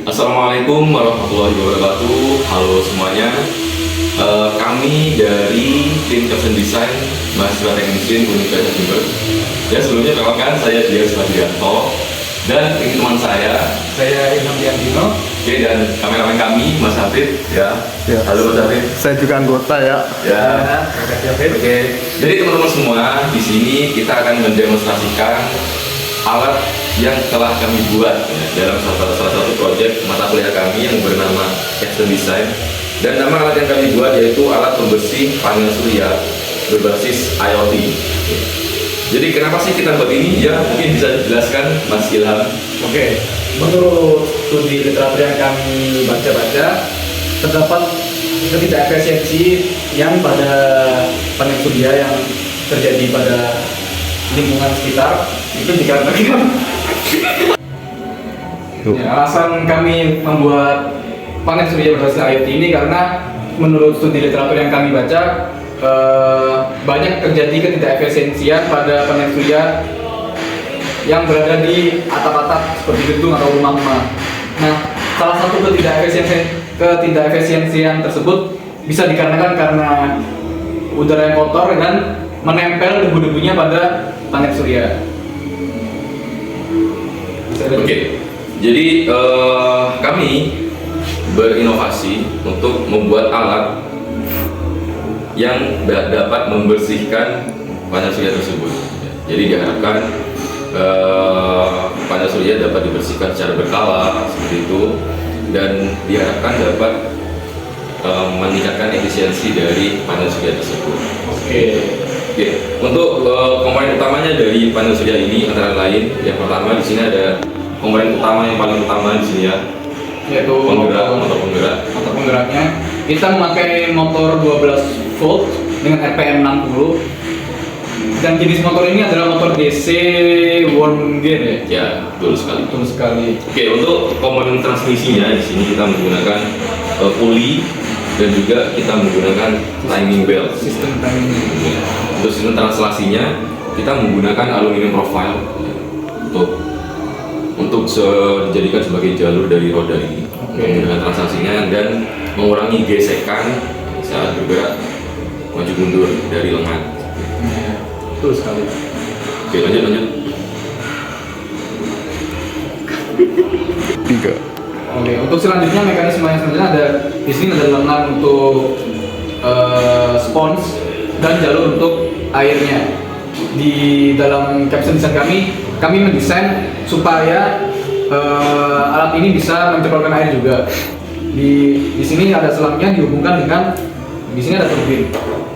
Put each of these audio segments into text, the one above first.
Assalamualaikum warahmatullahi wabarakatuh. Halo semuanya. Kami dari tim Caption Design mahasiswa Teknik Mesin Universitas Jember. Ya, sebelumnya perkenalkan saya Dias Fadrianto dan ini teman saya Ilham Diantino. Oke, dan kameramen kami Mas Hafid ya. Ya. Halo Mas Hafid. Saya juga anggota ya. Ya. Oke. Jadi teman-teman semua, di sini kita akan mendemonstrasikan alat yang telah kami buat ya, dalam salah satu proyek mata kuliah kami yang bernama Caption Design. Dan nama alat yang kami buat yaitu alat pembersih panel surya berbasis IoT. Jadi kenapa sih kita buat ini? Ya mungkin bisa dijelaskan Mas Ilham. Oke, menurut studi literatur yang kami baca-baca, terdapat ketidakefisiensi yang pada panel surya yang terjadi pada lingkungan sekitar itu dikarenakan ya, alasan kami membuat panel surya berbasis IoT ini karena menurut studi literatur yang kami baca banyak terjadi ketidakefisiensian pada panel surya yang berada di atap-atap seperti gedung atau rumah-rumah. Nah, salah satu ketidakefisiensian tersebut bisa dikarenakan karena udara yang kotor dan menempel debu-debunya pada panel surya. Oke. Jadi kami berinovasi untuk membuat alat yang dapat membersihkan panel surya tersebut. Jadi diharapkan panel surya dapat dibersihkan secara berkala seperti itu, dan diharapkan dapat meningkatkan efisiensi dari panel surya tersebut. Oke. Untuk komponen utamanya dari panel surya ini antara lain, yang pertama di sini ada komponen utama yang paling utama di sini ya, Yaitu motor penggerak. Motor penggeraknya kita memakai motor 12 volt dengan RPM 60 dan jenis motor ini adalah motor DC worm gear ya. Ya, betul sekali. Betul sekali. Oke, untuk komponen transmisinya di sini kita menggunakan puli dan juga kita menggunakan timing belt. Sistem timing. Untuk sistem translasinya kita menggunakan aluminium profile untuk dijadikan sebagai jalur dari roda ini. Menggunakan translasinya dan mengurangi gesekan saat bergerak maju mundur dari lengan. Betul sekali. Oke, lanjut. 3. Oke, untuk selanjutnya mekanisme yang selanjutnya ada di sini ada lengan untuk spons dan jalur untuk airnya. Di dalam caption design kami mendesain supaya alat ini bisa menceplokkan air juga. Di sini ada selangnya dihubungkan dengan di sini ada turbin,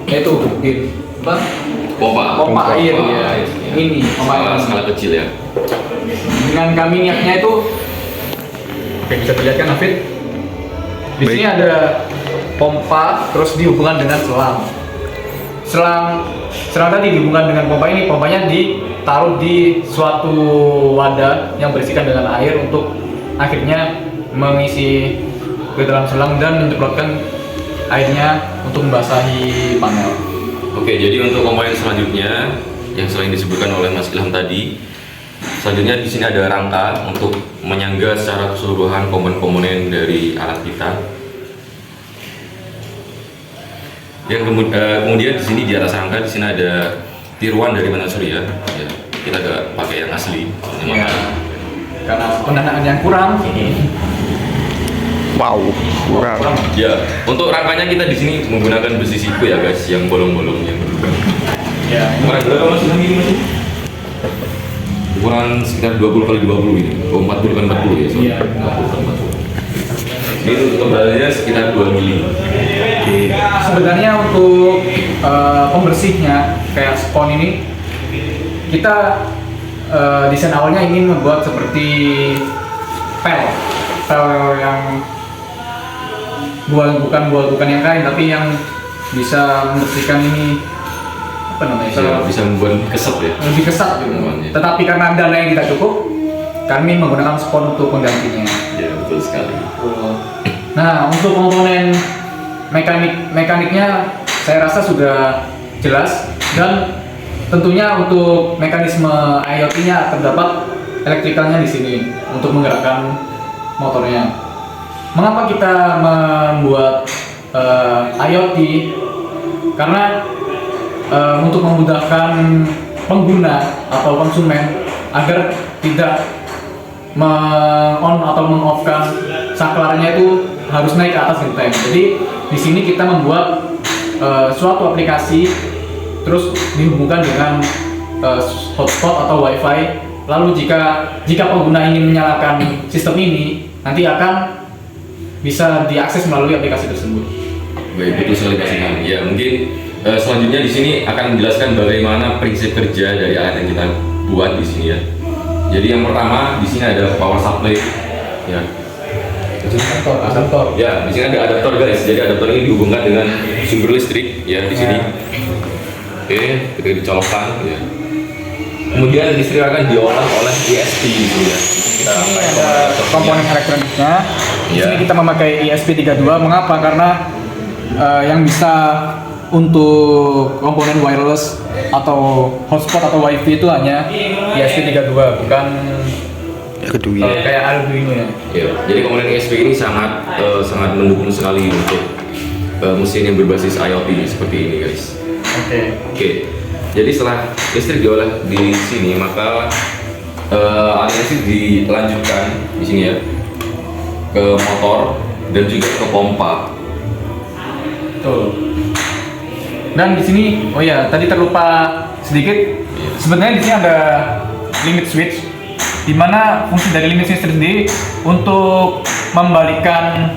yaitu turbin apa? Pompa air ya. Ini pompa air skala kecil ya. Dengan kami niatnya itu, oke, bisa dilihatkan Hafid. Di sini ada pompa terus dihubungkan dengan selang tadi dihubungkan dengan pompa ini. Pompanya ditaruh di suatu wadah yang berisikan dengan air untuk akhirnya mengisi ke dalam selang dan menceplokkan airnya untuk membasahi panel. Oke, jadi untuk komponen selanjutnya yang selain disebutkan oleh Mas Ilham tadi, selanjutnya di sini ada rangka untuk menyangga secara keseluruhan komponen dari alat kita. Yang kemudian di sini di atas rangka di sini ada tiruan dari panel surya. Ya, kita gak pakai yang asli, Ya, karena pendanaan yang kurang. Wow, kurang. Ya, untuk rangkanya kita di sini menggunakan besi siku ya guys, yang bolong-bolong yang berlubang. Ya, Ukuran berapa Mas ini Mas? Ukuran sekitar 20 kali 20 ini. Oh, 40 kali 40 ya, sorry. Iya. 40 kali 40. Ini untuk keberadanya sekitar 2 mili. Sebenarnya untuk pembersihnya kayak spon ini kita desain awalnya ingin membuat seperti pel yang bukan yang kain tapi yang bisa membersihkan ini apa namanya? Bisa membuat keset ya. Lebih kesat gitu. Namanya. Tetapi karena dana yang kita cukup, kami menggunakan spon untuk penggantinya. Ya, betul sekali. Nah, untuk komponen mekaniknya saya rasa sudah jelas, dan tentunya untuk mekanisme IoT-nya terdapat elektrikalnya di sini untuk menggerakkan motornya. Mengapa kita membuat IoT? Karena untuk memudahkan pengguna atau konsumen agar tidak meng-on atau meng-off-kan saklarnya itu harus naik ke atas genteng. Jadi di sini kita membuat suatu aplikasi terus dihubungkan dengan hotspot atau wifi. Lalu jika pengguna ingin menyalakan sistem ini, nanti akan bisa diakses melalui aplikasi tersebut. Baik, betul sekali Pak Sinan. Ya, mungkin selanjutnya di sini akan menjelaskan bagaimana prinsip kerja dari alat yang kita buat di sini ya. Jadi yang pertama di sini ada power supply ya. Adaptor. Ya, di sini ada adaptor guys. Jadi adaptor ini dihubungkan dengan sumber listrik ya di sini. Oke, ketika dicolokkan ya. Kemudian listrik akan diolah oleh ESP gitu ya. Kita Ini pakai ada komponen elektroniknya. Di Ya. sini kita memakai ESP32. Mengapa? Karena yang bisa untuk komponen wireless atau hotspot atau wifi itu hanya ESP32, bukan kedua. kayak Arduino ya. Ya, jadi komponen ESP ini sangat mendukung sekali untuk mesin yang berbasis IoT seperti ini guys. Oke, jadi setelah listrik diolah di sini maka aliansi dilanjutkan di sini ya ke motor dan juga ke pompa. Betul. Dan di sini, oh ya, tadi terlupa sedikit. Sebenarnya di sini ada limit switch, di mana fungsi dari limit switch sendiri untuk membalikkan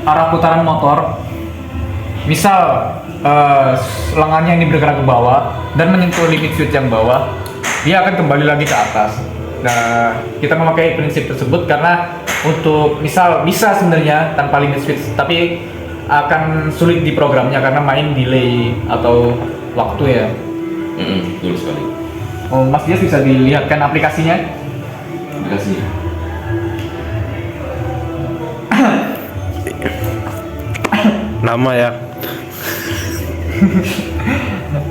arah putaran motor. Misal lengannya ini bergerak ke bawah dan menyentuh limit switch yang bawah, dia akan kembali lagi ke atas. Nah, kita memakai prinsip tersebut karena untuk misal bisa sebenarnya tanpa limit switch, tapi akan sulit di programnya karena main delay atau waktu ya. Betul sekali. Oh, Mas Dias bisa dilihatkan aplikasinya? Aplikasinya. Lama ya.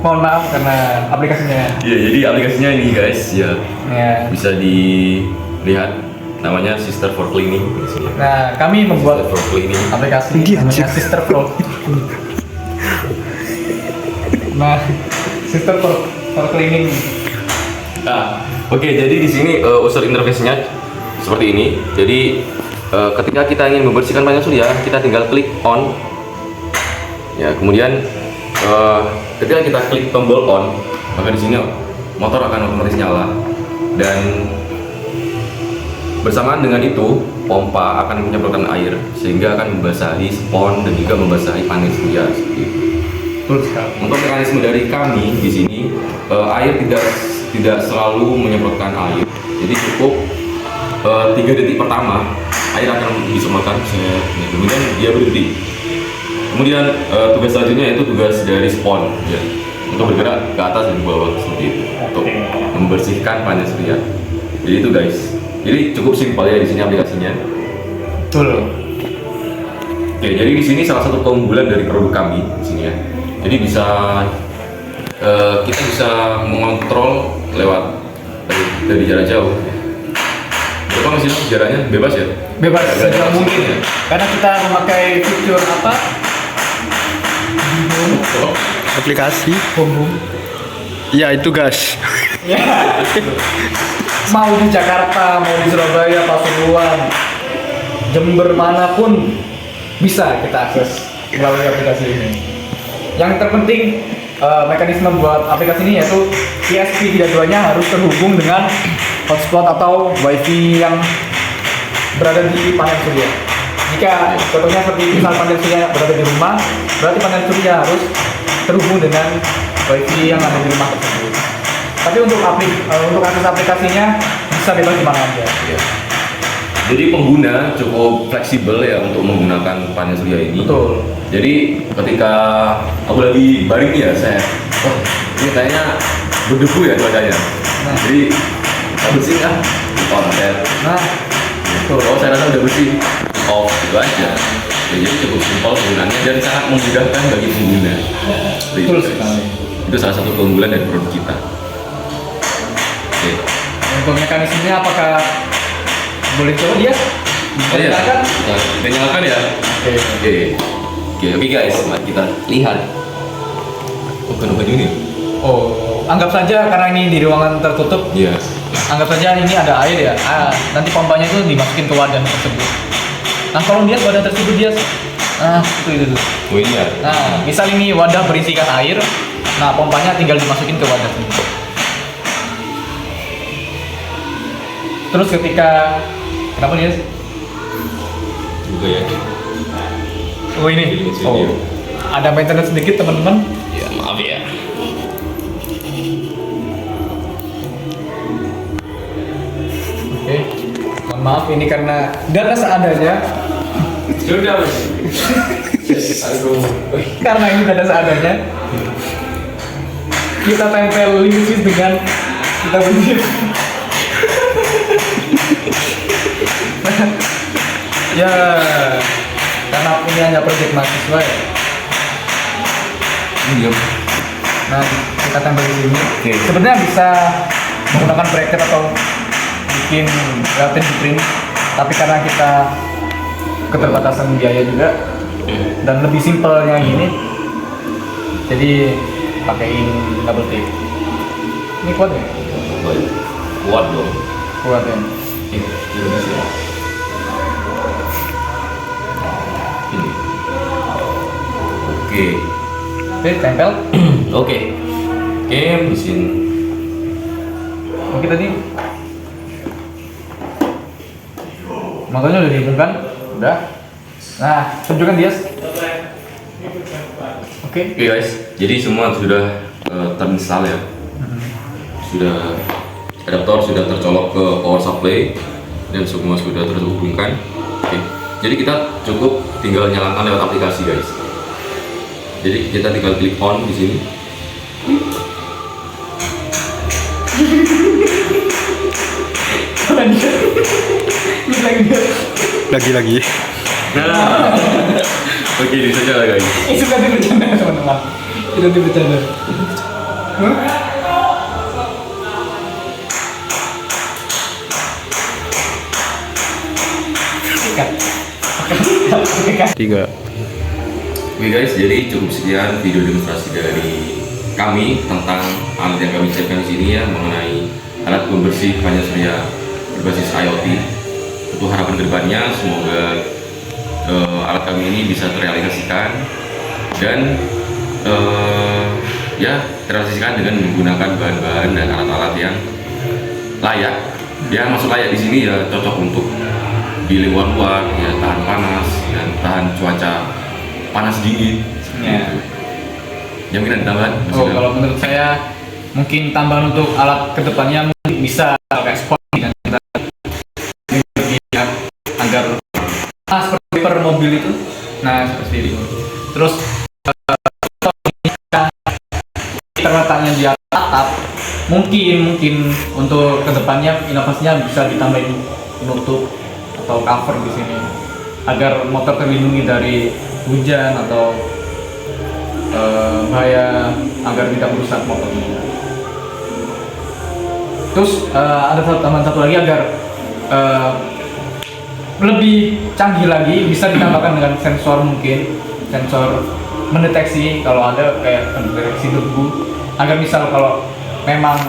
Mohon maaf karena aplikasinya. Ya, jadi aplikasinya ini guys ya Ya. bisa dilihat namanya Sister for Cleaning di sini. Nah, kami Sister membuat for Cleaning. aplikasi Dia namanya anjir. Sister Pro. Nah, Sister for Cleaning. Nah, oke, jadi di sini user interface-nya seperti ini. Jadi ketika kita ingin membersihkan panel surya, kita tinggal klik on. Ya, kemudian ketika kita klik tombol on, maka di sini motor akan otomatis nyala dan bersamaan dengan itu pompa akan menyemprotkan air sehingga akan membasahi spon dan juga membasahi panel surya seperti itu. Betul sekali. Untuk mekanisme dari kami di sini air tidak selalu menyemprotkan air, jadi cukup 3 detik pertama air akan disemprotkan, kemudian dia berhenti. Kemudian tugas selanjutnya yaitu tugas dari spon ya, untuk bergerak ke atas dan ke bawah seperti itu untuk membersihkan panel surya. Jadi itu guys, jadi cukup simpel ya di sini aplikasinya. Betul. Oke, jadi di sini salah satu keunggulan dari produk kami di sini ya. Jadi kita bisa mengontrol lewat dari jarak jauh. Berapa sih jaraknya? Bebas ya? Bebas Nggak ada sejauh batasnya mungkin. ya? Karena kita memakai fitur apa? Aplikasi. Home. Ya itu gas. Ya. Mau di Jakarta, mau di Surabaya, Pasuruan, Jember manapun bisa kita akses melalui aplikasi ini. Yang terpenting mekanisme buat aplikasi ini yaitu ESP32-nya harus terhubung dengan hotspot atau wifi yang berada di panel surya. Jika contohnya seperti misal panel surya berada di rumah, berarti panel surya harus terhubung dengan wifi yang ada di rumah tersebut. Tapi untuk akses aplikasinya bisa bebas di mana aja. Ya. Jadi pengguna cukup fleksibel ya untuk menggunakan panel surya ini. Betul. Jadi ketika aku lagi baring nih ya, saya, wah ini kayaknya berdebu ya cuacanya. Nah. Jadi kita bersih kan, konten. Nah, betul. Oh saya rasa udah bersih, off gitu aja. Ya, jadi cukup simpel penggunaannya dan sangat memudahkan bagi pengguna. Seperti itu, Betul guys. sekali. Itu salah satu keunggulan dari produk kita. Oke. Untuk mekanismenya apakah boleh coba dia? Oh iya. Nyalakan? Nah, kita nyalakan ya. Oke guys, mari kita lihat. Oh, bukan baju ini. Oh, anggap saja karena ini di ruangan tertutup, Iya. anggap saja ini ada air ya. Nanti pompanya itu dimasukin ke wadah tersebut. Nah, tolong lihat wadah tersebut dia. Nah, itu. Oh ini ya. Nah, misal ini wadah berisikan air, nah pompanya tinggal dimasukin ke wadah tersebut. Terus ketika kenapa dia? Juga ya. Oh ini. Jadi, Oh, ada maintenance sedikit teman-teman. Ya maaf ya. Oke, mohon maaf ini karena dana seadanya. Sudah. Karena ini dana seadanya. Kita tempel limited dengan kita bunyi. Ya, karena ini hanya proyek mahasiswa ya. Iya. Nah, kita tempel di sini. Oke. Sebenarnya bisa menggunakan bracket atau bikin gratis di print, tapi karena kita keterbatasan biaya juga dan lebih simpelnya gini, jadi pakaiin double tape. Ini kuat ya? Kuat dong. Kuat ya. Ini bisa ya. Ini. Oke. Oke, tempel. Oke. Mesin. Oke tadi. Motornya udah dihubungkan, udah. Nah, tunjukkan dia. Oke. Oke guys, jadi semua sudah terinstall ya. Sudah adaptor sudah tercolok ke power supply dan semua sudah terhubungkan. Oke. Jadi kita cukup tinggal nyalakan lewat aplikasi guys. Jadi kita tinggal klik on di sini. Lagi-lagi. Nah, oke ini saja lah guys. Itu kan bercanda teman-teman. Itu bercanda. Tiga. Oke guys, jadi cukup sekian video demonstrasi dari kami tentang alat yang kami siapkan di sini ya, mengenai alat pembersih panel surya berbasis IoT. Untuk harapan kedepannya semoga alat kami ini bisa terrealisasikan dan ya terrealisasikan dengan menggunakan bahan-bahan dan alat-alat yang layak. Ya masuk layak di sini ya, cocok untuk di lingkungan luar ya, tahan panas dan tahan cuaca panas dingin. Ya. Yang mungkin ada tambahan? Oh, kalau menurut saya mungkin tambahan untuk alat kedepannya mungkin bisa ekspor dan kita agar seperti per mobil itu. Nah seperti itu. Terus terletaknya di atap, mungkin untuk kedepannya inovasinya bisa ditambahin penutup atau cover di sini agar motor terlindungi dari hujan atau bahaya, agar tidak merusak motornya. Terus ada tambahan satu lagi agar lebih canggih lagi, bisa ditambahkan dengan sensor, mungkin sensor mendeteksi kalau ada kayak mendeteksi debu, agar misal kalau memang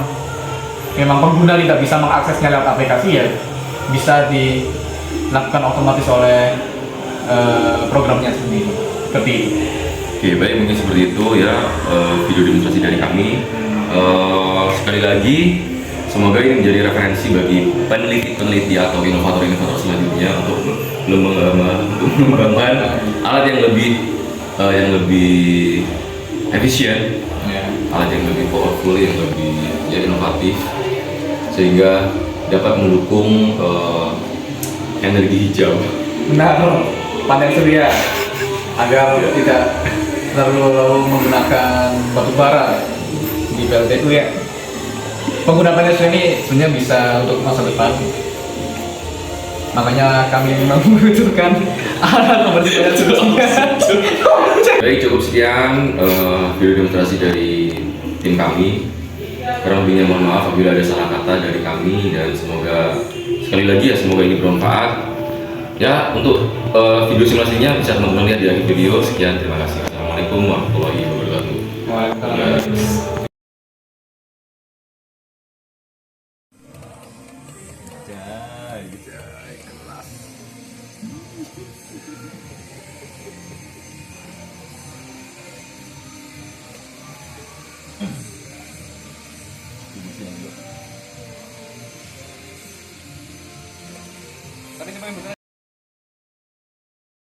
pengguna tidak bisa mengaksesnya lewat aplikasi ya bisa dilakukan otomatis oleh programnya sendiri, seperti itu. Oke, baik, mungkin seperti itu ya video demonstrasi dari kami. Sekali lagi, semoga ini menjadi referensi bagi peneliti-peneliti atau inovator-inovator selanjutnya untuk mengembangkan alat yang lebih efisien, alat yang lebih powerful, yang lebih ya, inovatif, sehingga dapat mendukung energi hijau. Benar, panel surya agar tidak terlalu menggunakan batu bara di PLTU ya. Pengguna panel surya ini sebenarnya bisa untuk masa depan. Makanya kami memang membutuhkan alat seperti panel surya. Baik, cukup sekian video demonstrasi dari tim kami. Kurang lebihnya mohon maaf apabila ada salah kata dari kami, dan semoga sekali lagi ya semoga ini bermanfaat. Ya, untuk video simulasinya bisa teman-teman lihat di akhir video. Sekian, terima kasih. Assalamualaikum warahmatullahi wabarakatuh. Waalaikumsalam. Tapi siapa yang